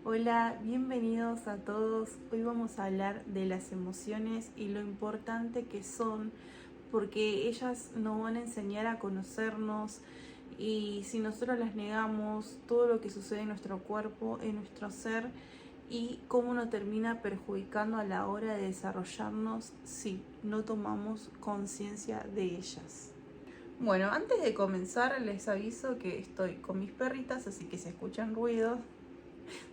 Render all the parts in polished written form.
Hola, bienvenidos a todos. Hoy vamos a hablar de las emociones y lo importante que son, porque ellas nos van a enseñar a conocernos y si nosotros las negamos, todo lo que sucede en nuestro cuerpo, en nuestro ser y cómo nos termina perjudicando a la hora de desarrollarnos si no tomamos conciencia de ellas. Bueno, antes de comenzar les aviso que estoy con mis perritas, así que si escuchan ruidos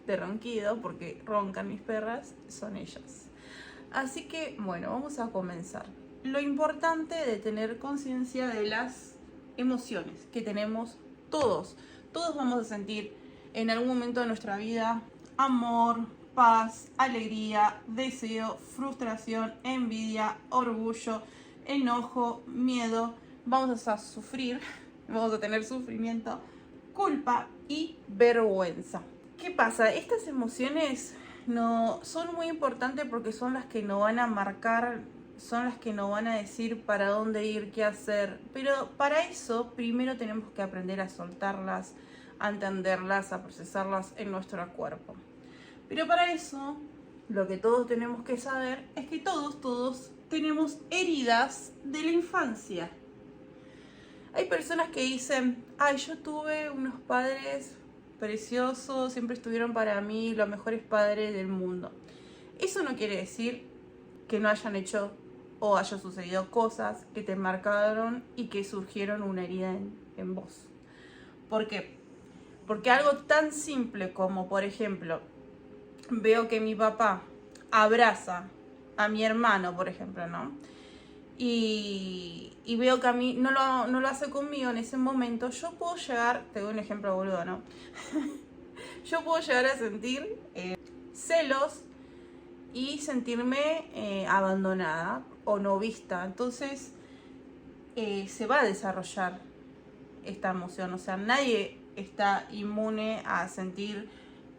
de ronquido, porque roncan mis perras, son ellas. Así que, bueno, vamos a comenzar. Lo importante de tener conciencia de las emociones que tenemos todos. Todos vamos a sentir en algún momento de nuestra vida amor, paz, alegría, deseo, frustración, envidia, orgullo, enojo, miedo. Vamos a sufrir, vamos a tener sufrimiento, culpa y vergüenza. ¿Qué pasa? Estas emociones no son muy importantes porque son las que nos van a marcar, son las que nos van a decir para dónde ir, qué hacer. Pero para eso primero tenemos que aprender a soltarlas, a entenderlas, a procesarlas en nuestro cuerpo. Pero para eso lo que todos tenemos que saber es que todos tenemos heridas de la infancia. Hay personas que dicen, ay, yo tuve unos padres preciosos, siempre estuvieron para mí los mejores padres del mundo. Eso no quiere decir que no hayan hecho o haya sucedido cosas que te marcaron y que surgieron una herida en vos. ¿Por qué? Porque algo tan simple como, por ejemplo, veo que mi papá abraza a mi hermano, por ejemplo, ¿no? Y veo que a mí no lo hace conmigo en ese momento, yo puedo llegar, te doy un ejemplo boludo, ¿no? Yo puedo llegar a sentir celos y sentirme abandonada o no vista. Entonces se va a desarrollar esta emoción. O sea, nadie está inmune a sentir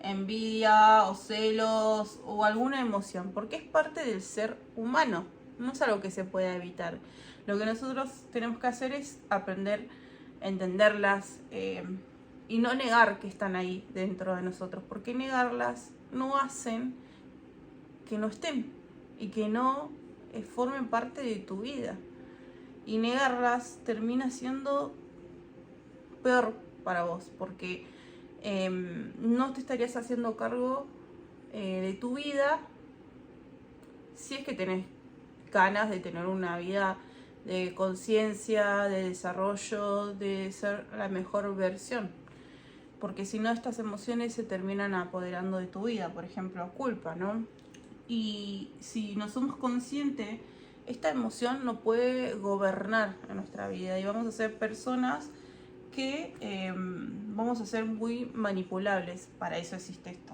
envidia o celos o alguna emoción, porque es parte del ser humano. No es algo que se pueda evitar. Lo que nosotros tenemos que hacer es aprender a entenderlas y no negar que están ahí dentro de nosotros, porque negarlas no hacen que no estén y que no formen parte de tu vida. Y negarlas termina siendo peor para vos, porque no te estarías haciendo cargo de tu vida si es que tenés ganas de tener una vida de conciencia, de desarrollo, de ser la mejor versión. Porque si no, estas emociones se terminan apoderando de tu vida, por ejemplo, culpa, ¿no? Y si no somos conscientes, esta emoción no puede gobernar en nuestra vida y vamos a ser personas que vamos a ser muy manipulables. Para eso existe esto.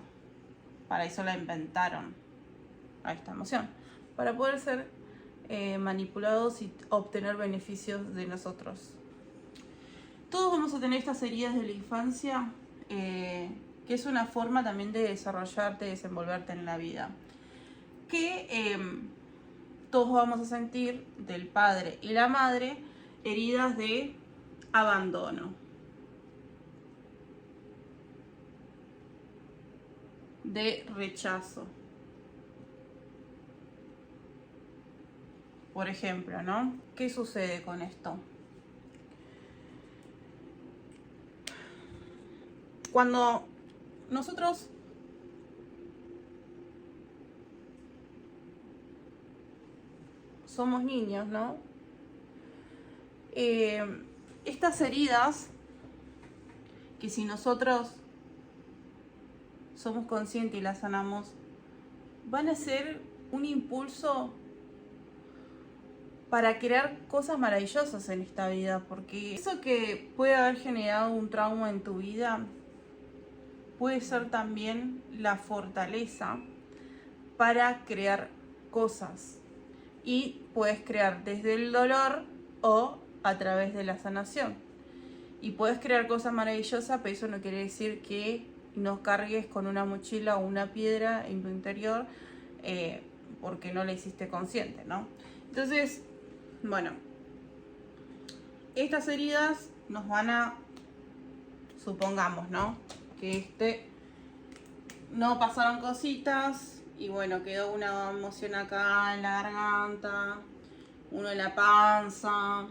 Para eso la inventaron a esta emoción. Para poder ser manipulados y obtener beneficios de nosotros. Todos vamos a tener estas heridas de la infancia, que es una forma también de desarrollarte, de desenvolverte en la vida. Que todos vamos a sentir del padre y la madre heridas de abandono, de rechazo. Por ejemplo, ¿no? ¿Qué sucede con esto? Cuando nosotros somos niños, ¿no? Estas heridas, que si nosotros somos conscientes y las sanamos, van a ser un impulso para crear cosas maravillosas en esta vida, porque eso que puede haber generado un trauma en tu vida puede ser también la fortaleza para crear cosas. Y puedes crear desde el dolor o a través de la sanación. Y puedes crear cosas maravillosas, pero eso no quiere decir que no cargues con una mochila o una piedra en tu interior porque no la hiciste consciente, ¿no? Entonces, bueno, estas heridas nos van a, supongamos, ¿no? Que no pasaron cositas y bueno, quedó una emoción acá en la garganta, uno en la panza,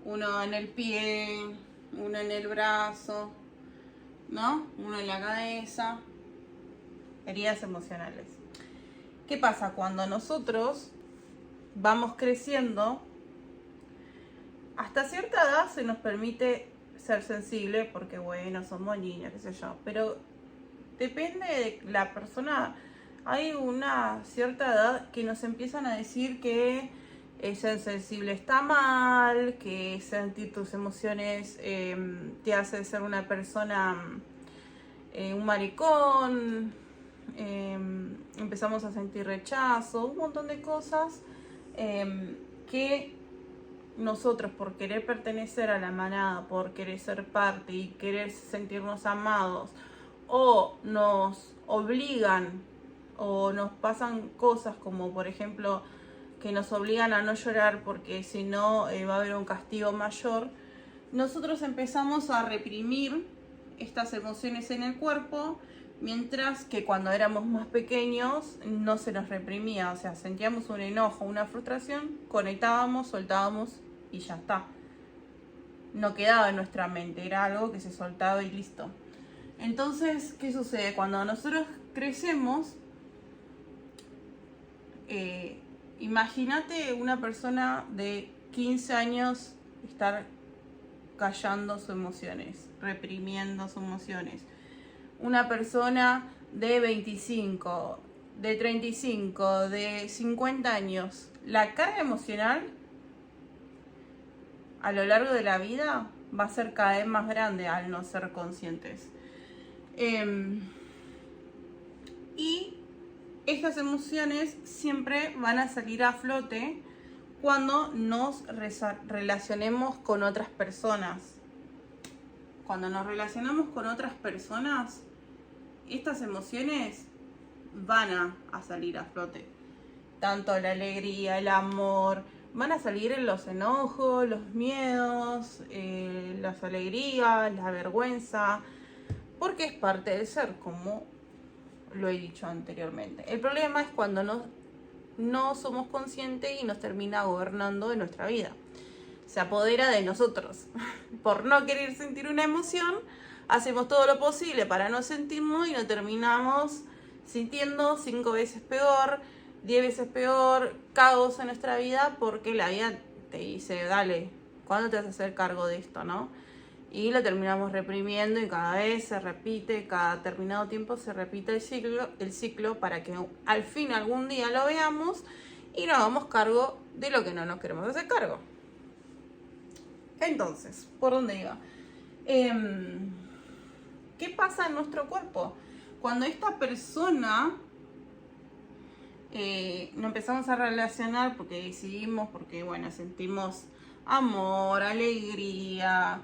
uno en el pie, uno en el brazo, ¿no? Uno en la cabeza, heridas emocionales. ¿Qué pasa? Cuando nosotros vamos creciendo, hasta cierta edad se nos permite ser sensible porque bueno, somos niños, qué sé yo, pero depende de la persona. Hay una cierta edad que nos empiezan a decir que ser sensible está mal, que sentir tus emociones te hace ser una persona, un maricón, empezamos a sentir rechazo, un montón de cosas que nosotros, por querer pertenecer a la manada, por querer ser parte y querer sentirnos amados, o nos obligan o nos pasan cosas como por ejemplo que nos obligan a no llorar porque si no va a haber un castigo mayor, nosotros empezamos a reprimir estas emociones en el cuerpo, mientras que cuando éramos más pequeños no se nos reprimía, o sea, sentíamos un enojo, una frustración, conectábamos, soltábamos y ya está. No quedaba en nuestra mente, era algo que se soltaba y listo. Entonces, ¿qué sucede? Cuando nosotros crecemos, imagínate una persona de 15 años estar callando sus emociones, reprimiendo sus emociones. Una persona de 25, de 35, de 50 años. La carga emocional a lo largo de la vida va a ser cada vez más grande al no ser conscientes. Y estas emociones siempre van a salir a flote cuando nos relacionemos con otras personas. Cuando nos relacionamos con otras personas, estas emociones van a salir a flote. Tanto la alegría, el amor, van a salir en los enojos, los miedos, las alegrías, la vergüenza, porque es parte del ser, como lo he dicho anteriormente. El problema es cuando no somos conscientes y nos termina gobernando de nuestra vida. Se apodera de nosotros. Por no querer sentir una emoción, hacemos todo lo posible para no sentirnos y nos terminamos sintiendo 5 veces peor, 10 veces peor, caos en nuestra vida, porque la vida te dice, dale, ¿cuándo te vas a hacer cargo de esto, no? Y lo terminamos reprimiendo y cada vez se repite, cada determinado tiempo se repite el ciclo para que al fin algún día lo veamos y nos hagamos cargo de lo que no nos queremos hacer cargo. Entonces, ¿por dónde iba? ¿Qué pasa en nuestro cuerpo? Cuando esta persona nos empezamos a relacionar porque decidimos, porque bueno, sentimos amor, alegría,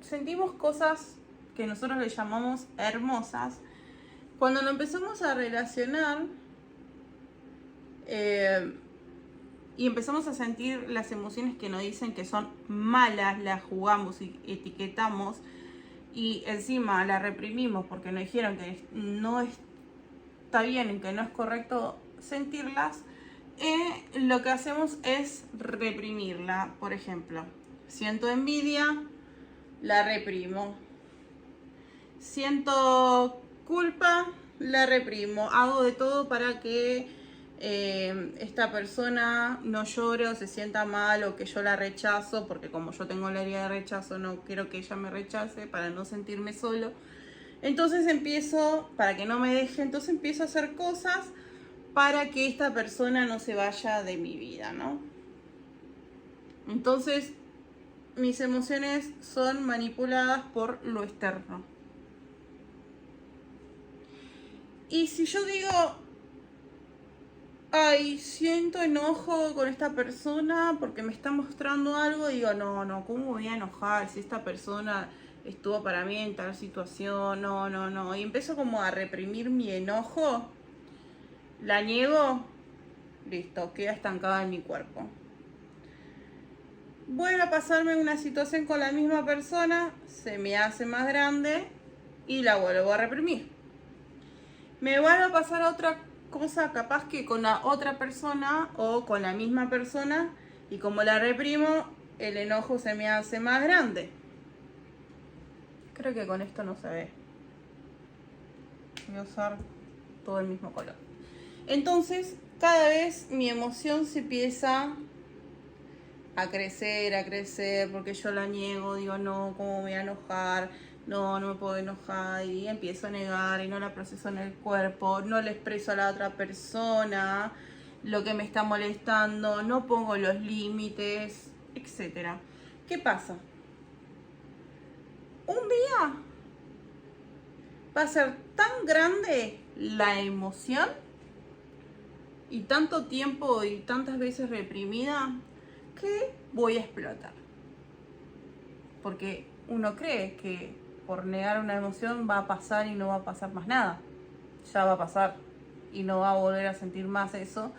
sentimos cosas que nosotros le llamamos hermosas. Cuando nos empezamos a relacionar y empezamos a sentir las emociones que nos dicen que son malas, las jugamos y etiquetamos y encima las reprimimos porque nos dijeron que no está bien y que no es correcto sentirlas, lo que hacemos es reprimirla. Por ejemplo, siento envidia, la reprimo. Siento culpa, la reprimo. Hago de todo para que esta persona no llore o se sienta mal o que yo la rechazo, porque como yo tengo la herida de rechazo, no quiero que ella me rechace para no sentirme solo. Entonces para que no me deje, entonces empiezo a hacer cosas para que esta persona no se vaya de mi vida, ¿no? Entonces, mis emociones son manipuladas por lo externo. Y si yo digo, ay, siento enojo con esta persona porque me está mostrando algo, digo, no, ¿cómo voy a enojar si esta persona estuvo para mí en tal situación? No. Y empiezo como a reprimir mi enojo, la niego, listo, queda estancada en mi cuerpo. vuelve a pasarme una situación con la misma persona, se me hace más grande y la vuelvo a reprimir. Me vuelve a pasar otra cosa capaz que con la otra persona o con la misma persona, y como la reprimo, el enojo se me hace más grande. Creo que con esto no se ve. Voy a usar todo el mismo color. Entonces, cada vez mi emoción se empieza a crecer, porque yo la niego, digo, no, ¿cómo me voy a enojar? No, no me puedo enojar, y empiezo a negar y no la proceso en el cuerpo, no le expreso a la otra persona lo que me está molestando, no pongo los límites, etc. ¿Qué pasa? Un día va a ser tan grande la emoción y tanto tiempo y tantas veces reprimida que voy a explotar. Porque uno cree que por negar una emoción va a pasar y no va a pasar más nada. Ya va a pasar y no va a volver a sentir más eso,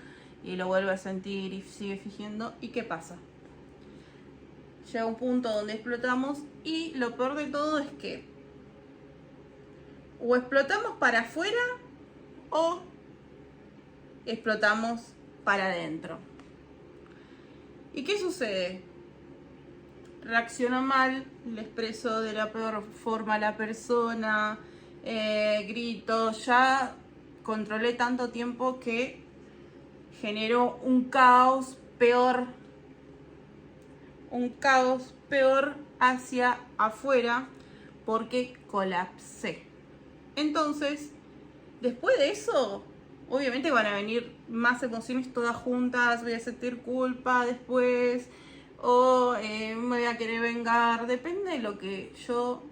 y lo vuelve a sentir y sigue fingiendo. ¿Y qué pasa? Llega un punto donde explotamos, y lo peor de todo es que o explotamos para afuera o explotamos para adentro. ¿Y qué sucede? Reacciono mal, le expreso de la peor forma a la persona, grito, ya controlé tanto tiempo que generó un caos peor hacia afuera, porque colapsé. Entonces, después de eso, obviamente van a venir más emociones todas juntas, voy a sentir culpa después, o me voy a querer vengar, depende de lo que yo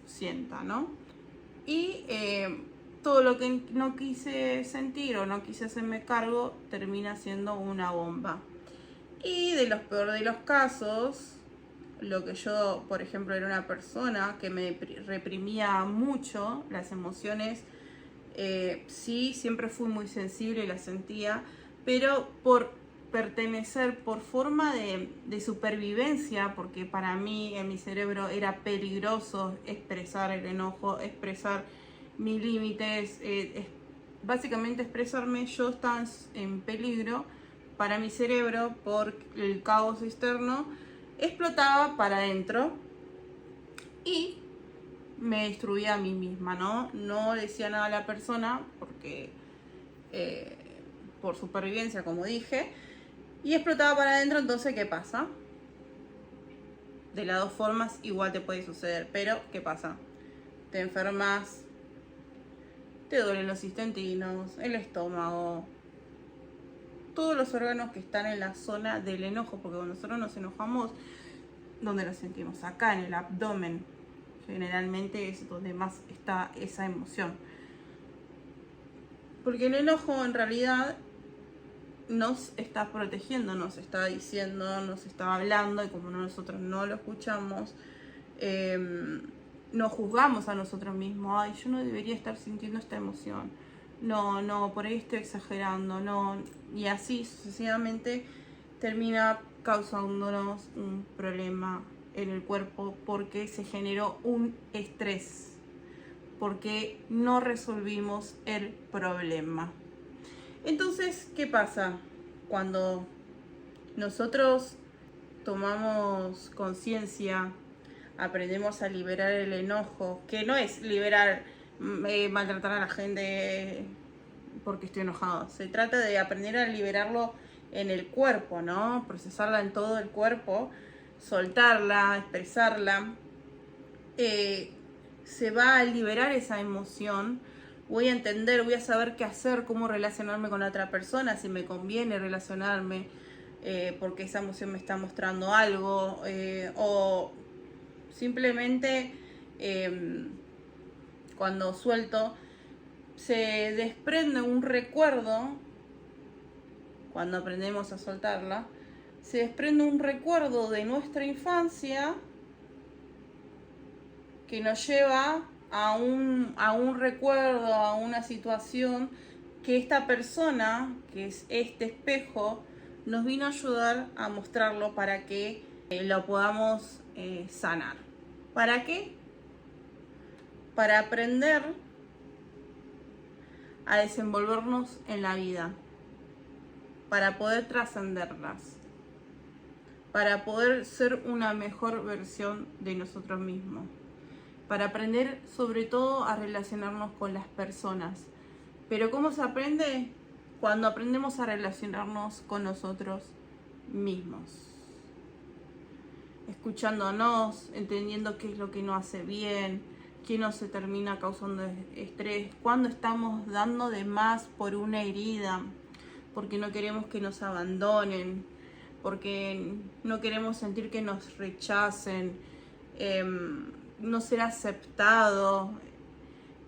sienta, ¿no? Y todo lo que no quise sentir o no quise hacerme cargo termina siendo una bomba. Y de los peores de los casos, lo que yo, por ejemplo, era una persona que me reprimía mucho las emociones. Sí, siempre fui muy sensible y las sentía, pero por pertenecer, por forma de supervivencia, porque para mí en mi cerebro era peligroso expresar el enojo, expresar mis límites, básicamente expresarme, yo estaba en peligro para mi cerebro por el caos externo, explotaba para adentro y me destruía a mí misma, ¿no? No decía nada a la persona porque por supervivencia, como dije, y explotaba para adentro. Entonces, ¿qué pasa? De las dos formas igual te puede suceder, pero ¿qué pasa? Te enfermas, te duelen los intestinos, el estómago, todos los órganos que están en la zona del enojo, porque cuando nosotros nos enojamos, ¿dónde lo sentimos? Acá en el abdomen. Generalmente es donde más está esa emoción. Porque el enojo en realidad nos está protegiendo, nos está diciendo, nos está hablando, y como nosotros no lo escuchamos, nos juzgamos a nosotros mismos. Ay, yo no debería estar sintiendo esta emoción. No, por ahí estoy exagerando, no. Y así sucesivamente termina causándonos un problema en el cuerpo, porque se generó un estrés, porque no resolvimos el problema. Entonces, ¿qué pasa? Cuando nosotros tomamos conciencia, aprendemos a liberar el enojo, que no es liberar, maltratar a la gente porque estoy enojado, se trata de aprender a liberarlo en el cuerpo, ¿no? Procesarla en todo el cuerpo, soltarla, expresarla, se va a liberar esa emoción. Voy a entender, voy a saber qué hacer, cómo relacionarme con otra persona, si me conviene relacionarme, porque esa emoción me está mostrando algo, o simplemente cuando suelto se desprende un recuerdo. Cuando aprendemos a soltarla, se desprende un recuerdo de nuestra infancia que nos lleva a un recuerdo, a una situación que esta persona, que es este espejo, nos vino a ayudar a mostrarlo para que lo podamos sanar. ¿Para qué? Para aprender a desenvolvernos en la vida, para poder trascenderlas, para poder ser una mejor versión de nosotros mismos, para aprender sobre todo a relacionarnos con las personas. Pero ¿cómo se aprende? Cuando aprendemos a relacionarnos con nosotros mismos, escuchándonos, entendiendo qué es lo que nos hace bien, qué nos se termina causando estrés, cuando estamos dando de más por una herida, porque no queremos que nos abandonen, porque no queremos sentir que nos rechacen, no ser aceptado,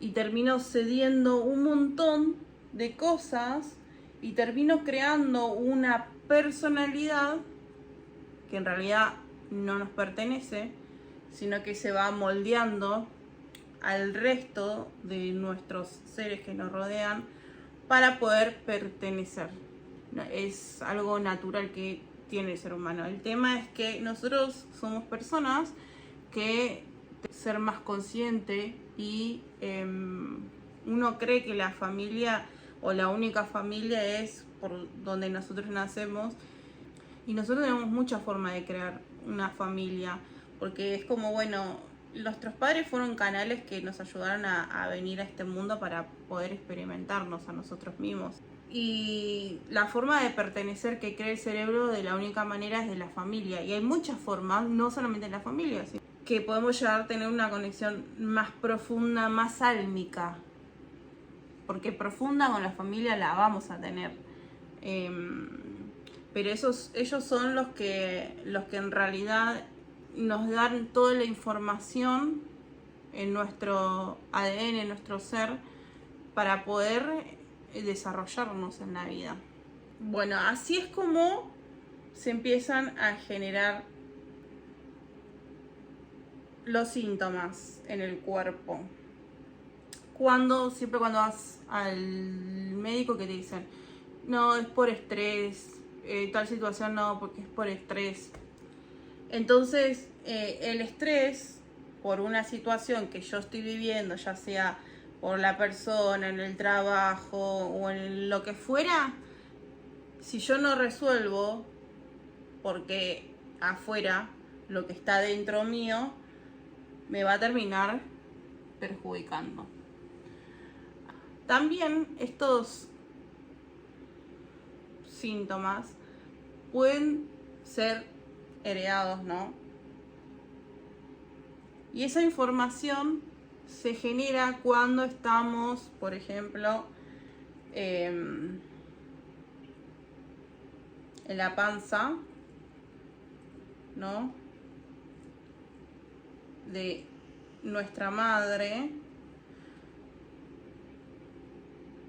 y termino cediendo un montón de cosas y termino creando una personalidad que en realidad no nos pertenece, sino que se va moldeando al resto de nuestros seres que nos rodean para poder pertenecer. Es algo natural que tiene el ser humano. El tema es que nosotros somos personas que ser más consciente y uno cree que la familia o la única familia es por donde nosotros nacemos, y nosotros tenemos muchas formas de crear una familia, porque es como, bueno, nuestros padres fueron canales que nos ayudaron a venir a este mundo para poder experimentarnos a nosotros mismos. Y la forma de pertenecer que cree el cerebro de la única manera es de la familia. Y hay muchas formas, no solamente en la familia, sino que podemos llegar a tener una conexión más profunda, más álmica. Porque profunda con la familia la vamos a tener. Pero ellos son los que en realidad nos dan toda la información en nuestro ADN, en nuestro ser, para poder desarrollarnos en la vida. Bueno, así es como se empiezan a generar los síntomas en el cuerpo. Siempre cuando vas al médico, que te dicen, no, es por estrés, tal situación no, porque es por estrés. Entonces, el estrés por una situación que yo estoy viviendo, ya sea por la persona, en el trabajo o en lo que fuera, si yo no resuelvo, porque afuera lo que está dentro mío me va a terminar perjudicando. También estos síntomas pueden ser heredados, ¿no? Y esa información se genera cuando estamos, por ejemplo, en la panza, ¿no?, de nuestra madre.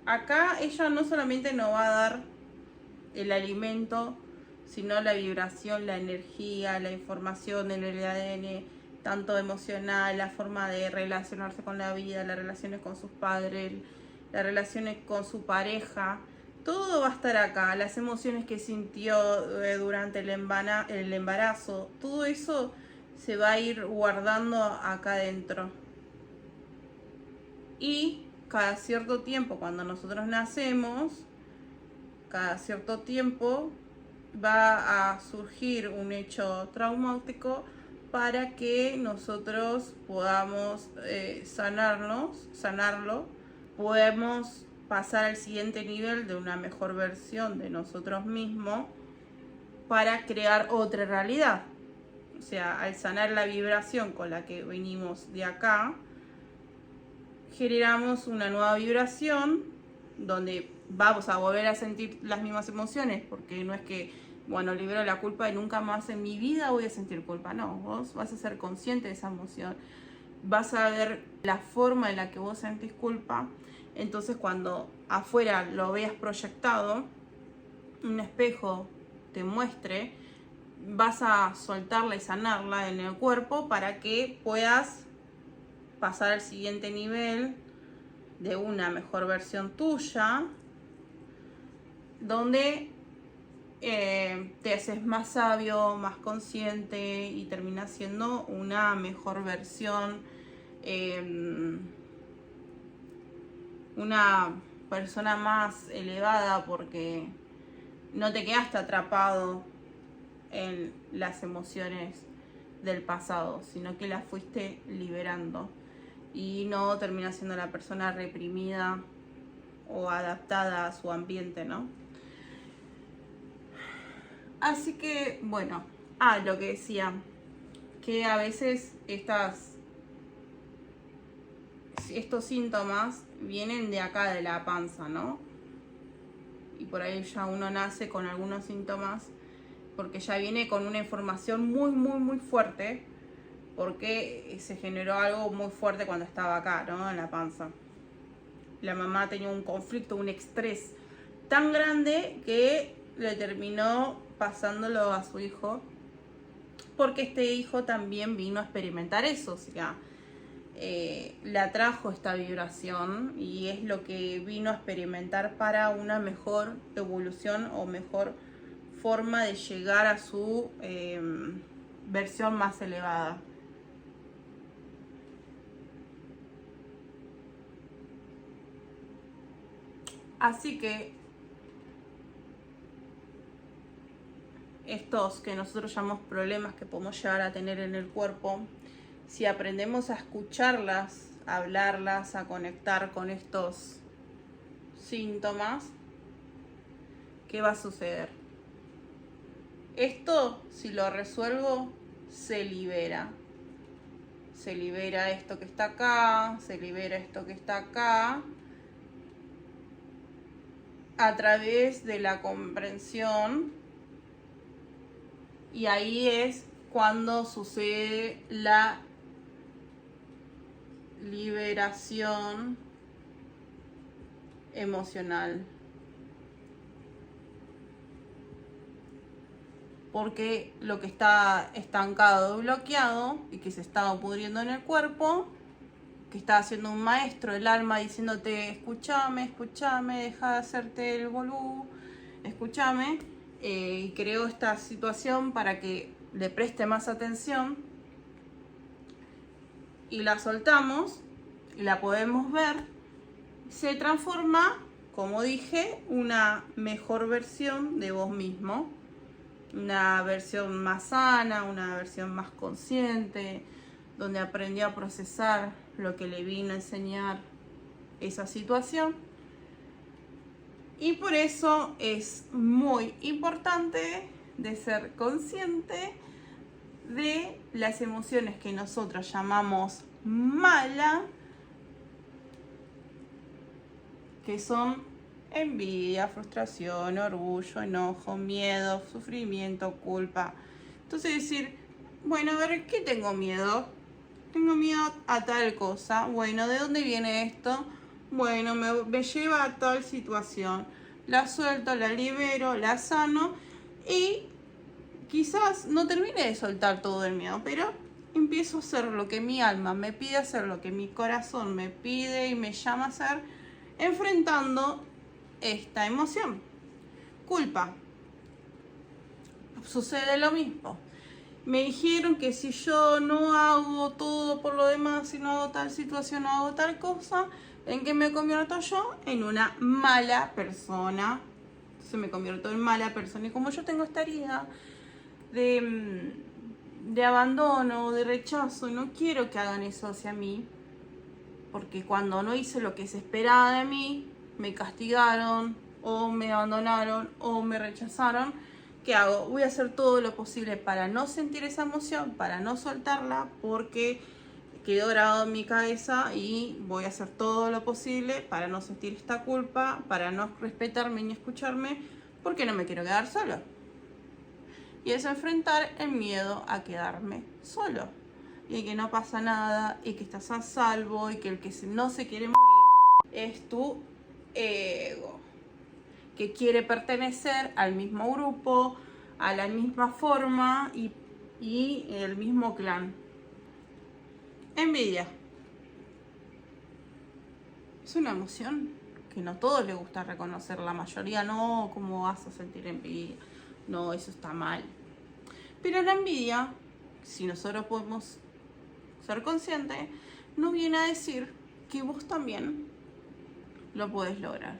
Acá ella no solamente nos va a dar el alimento, sino la vibración, la energía, la información en el ADN, tanto emocional, la forma de relacionarse con la vida, las relaciones con sus padres, las relaciones con su pareja. Todo va a estar acá, las emociones que sintió durante el embarazo, todo eso se va a ir guardando acá adentro. Y cada cierto tiempo, cuando nosotros nacemos, cada cierto tiempo va a surgir un hecho traumático para que nosotros podamos sanarlo, podemos pasar al siguiente nivel de una mejor versión de nosotros mismos para crear otra realidad. O sea, al sanar la vibración con la que venimos de acá, generamos una nueva vibración donde vamos a volver a sentir las mismas emociones, porque no es que, bueno, libero la culpa y nunca más en mi vida voy a sentir culpa. No, vos vas a ser consciente de esa emoción, vas a ver la forma en la que vos sentís culpa. Entonces, cuando afuera lo veas proyectado, un espejo te muestre, vas a soltarla y sanarla en el cuerpo para que puedas pasar al siguiente nivel de una mejor versión tuya, donde te haces más sabio, más consciente y terminas siendo una mejor versión, una persona más elevada, porque no te quedaste atrapado en las emociones del pasado, sino que las fuiste liberando y no terminas siendo la persona reprimida o adaptada a su ambiente, ¿no? Así que, bueno, lo que decía, que a veces estos síntomas vienen de acá, de la panza, ¿no? Y por ahí ya uno nace con algunos síntomas porque ya viene con una información muy, muy, muy fuerte, porque se generó algo muy fuerte cuando estaba acá, ¿no? En la panza. La mamá tenía un conflicto, un estrés tan grande que le terminó pasándolo a su hijo, porque este hijo también vino a experimentar eso, o sea, le atrajo esta vibración y es lo que vino a experimentar para una mejor evolución o mejor forma de llegar a su versión más elevada. Así que estos que nosotros llamamos problemas que podemos llegar a tener en el cuerpo, si aprendemos a escucharlas, a hablarlas, a conectar con estos síntomas, ¿qué va a suceder? Esto, si lo resuelvo, se libera. Se libera esto que está acá, se libera esto que está acá, a través de la comprensión, y ahí es cuando sucede la liberación emocional. Porque lo que está estancado y bloqueado y que se está pudriendo en el cuerpo, que está haciendo un maestro del alma diciéndote escúchame, escúchame, deja de hacerte el bolú, escúchame, y creo esta situación para que le preste más atención, y la soltamos y la podemos ver, se transforma, como dije, una mejor versión de vos mismo, una versión más sana, una versión más consciente, donde aprendió a procesar lo que le vino a enseñar esa situación. Y por eso es muy importante de ser consciente de las emociones que nosotros llamamos mala, que son envidia, frustración, orgullo, enojo, miedo, sufrimiento, culpa. Entonces decir, bueno, a ver, ¿qué tengo miedo? Tengo miedo a tal cosa. Bueno, ¿de dónde viene esto? Bueno, me lleva a tal situación. La suelto, la libero, la sano y quizás no termine de soltar todo el miedo, pero empiezo a hacer lo que mi alma me pide hacer, lo que mi corazón me pide y me llama a hacer, enfrentando esta emoción. Culpa. Sucede lo mismo. Me dijeron que si yo no hago todo por lo demás, si no hago tal situación, no hago tal cosa, ¿en qué me convierto yo? En una mala persona. Entonces me convierto en mala persona. Y como yo tengo esta herida de abandono, de rechazo, no quiero que hagan eso hacia mí, porque cuando no hice lo que se esperaba de mí, me castigaron, o me abandonaron, o me rechazaron. ¿Qué hago? Voy a hacer todo lo posible para no sentir esa emoción, para no soltarla, porque quedó grabado en mi cabeza, y voy a hacer todo lo posible para no sentir esta culpa, para no respetarme ni escucharme, porque no me quiero quedar solo. Y es enfrentar el miedo a quedarme solo, y que no pasa nada, y que estás a salvo, y que el que no se quiere morir es tu ego, que quiere pertenecer al mismo grupo, a la misma forma y el mismo clan. Envidia. Es una emoción que no a todos les gusta reconocer, la mayoría no. ¿Cómo vas a sentir envidia? no, eso está mal. Pero la envidia, si nosotros podemos ser conscientes, nos viene a decir que vos también lo podés lograr.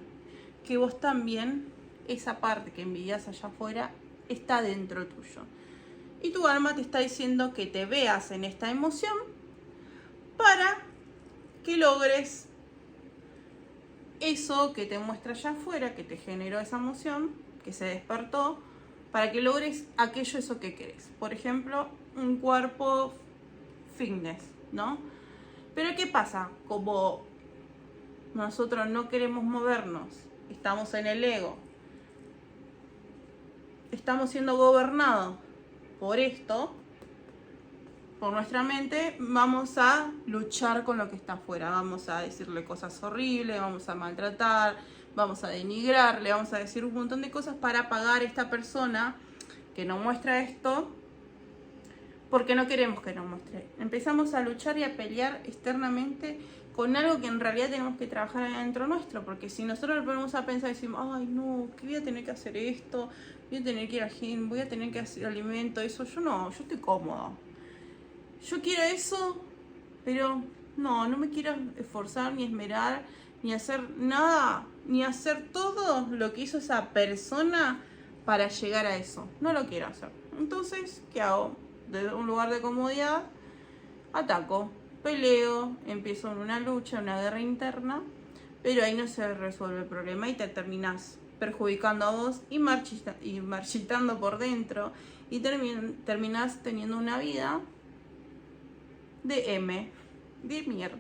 Que vos también, esa parte que envidias allá afuera, está dentro tuyo. Y tu alma te está diciendo que te veas en esta emoción para que logres eso que te muestra allá afuera, que te generó esa emoción, que se despertó, para que logres aquello, eso que querés. Por ejemplo, un cuerpo fitness, ¿no? Pero ¿qué pasa? Como nosotros no queremos movernos, estamos en el ego, estamos siendo gobernados por esto, por nuestra mente, vamos a luchar con lo que está afuera, vamos a decirle cosas horribles, vamos a maltratar, vamos a denigrar, le vamos a decir un montón de cosas para apagar a esta persona que nos muestra esto, porque no queremos que nos muestre. Empezamos a luchar y a pelear externamente con algo que en realidad tenemos que trabajar adentro nuestro, porque si nosotros nos ponemos a pensar y decimos, ay no, que voy a tener que hacer esto, voy a tener que ir al gym, voy a tener que hacer alimento, eso, yo estoy cómoda. Yo quiero eso, pero no me quiero esforzar, ni esmerar, ni hacer nada, ni hacer todo lo que hizo esa persona para llegar a eso. No lo quiero hacer. Entonces, ¿qué hago? De un lugar de comodidad, ataco, peleo, empiezo en una lucha, una guerra interna, pero ahí no se resuelve el problema y te terminás perjudicando a vos y marchitando por dentro y terminás teniendo una vida de mierda.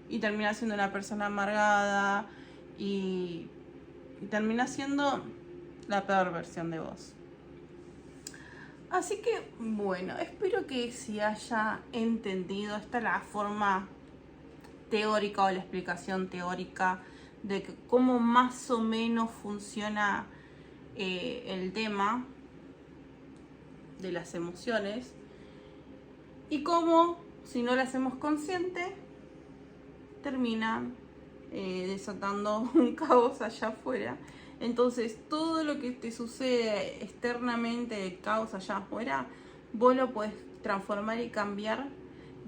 Y termina siendo una persona amargada y termina siendo la peor versión de vos. Así que, bueno, espero que se haya entendido. Esta es la forma teórica o la explicación teórica de cómo más o menos funciona el tema de las emociones. Y cómo, si no lo hacemos consciente, termina desatando un caos allá afuera. Entonces, todo lo que te sucede externamente, el caos allá afuera, vos lo podés transformar y cambiar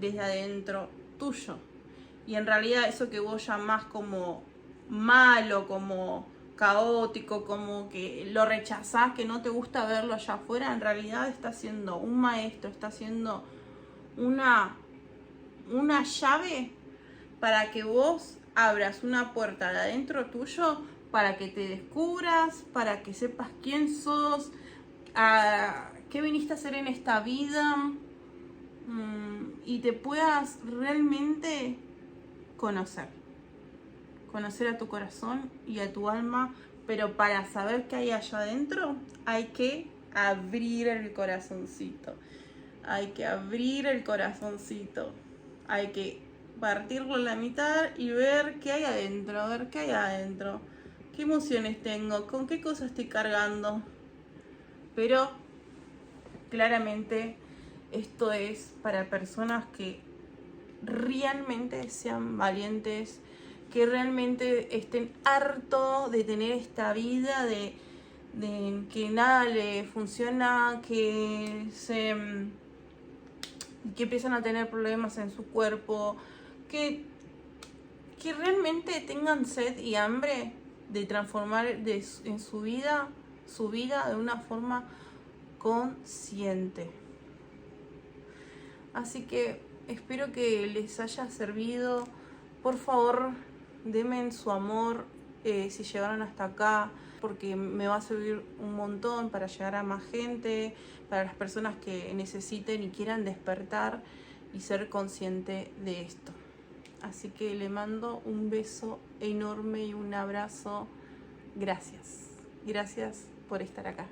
desde adentro tuyo. Y en realidad eso que vos llamás como malo, como caótico, como que lo rechazás, que no te gusta verlo allá afuera, en realidad está siendo un maestro, está siendo una llave para que vos abras una puerta de adentro tuyo, para que te descubras, para que sepas quién sos, qué viniste a hacer en esta vida, y te puedas realmente conocer a tu corazón y a tu alma. Pero para saber qué hay allá adentro hay que abrir el corazoncito. Hay que abrir el corazoncito. Hay que partirlo en la mitad y ver qué hay adentro. ¿Qué emociones tengo? ¿Con qué cosas estoy cargando? Pero claramente esto es para personas que realmente sean valientes, que realmente estén hartos de tener esta vida, de que nada le funciona, que empiezan a tener problemas en su cuerpo, que realmente tengan sed y hambre de transformar en su vida de una forma consciente. Así que espero que les haya servido. Por favor, denme su amor si llegaron hasta acá, porque me va a servir un montón para llegar a más gente, para las personas que necesiten y quieran despertar y ser consciente de esto. Así que le mando un beso enorme y un abrazo. Gracias por estar acá.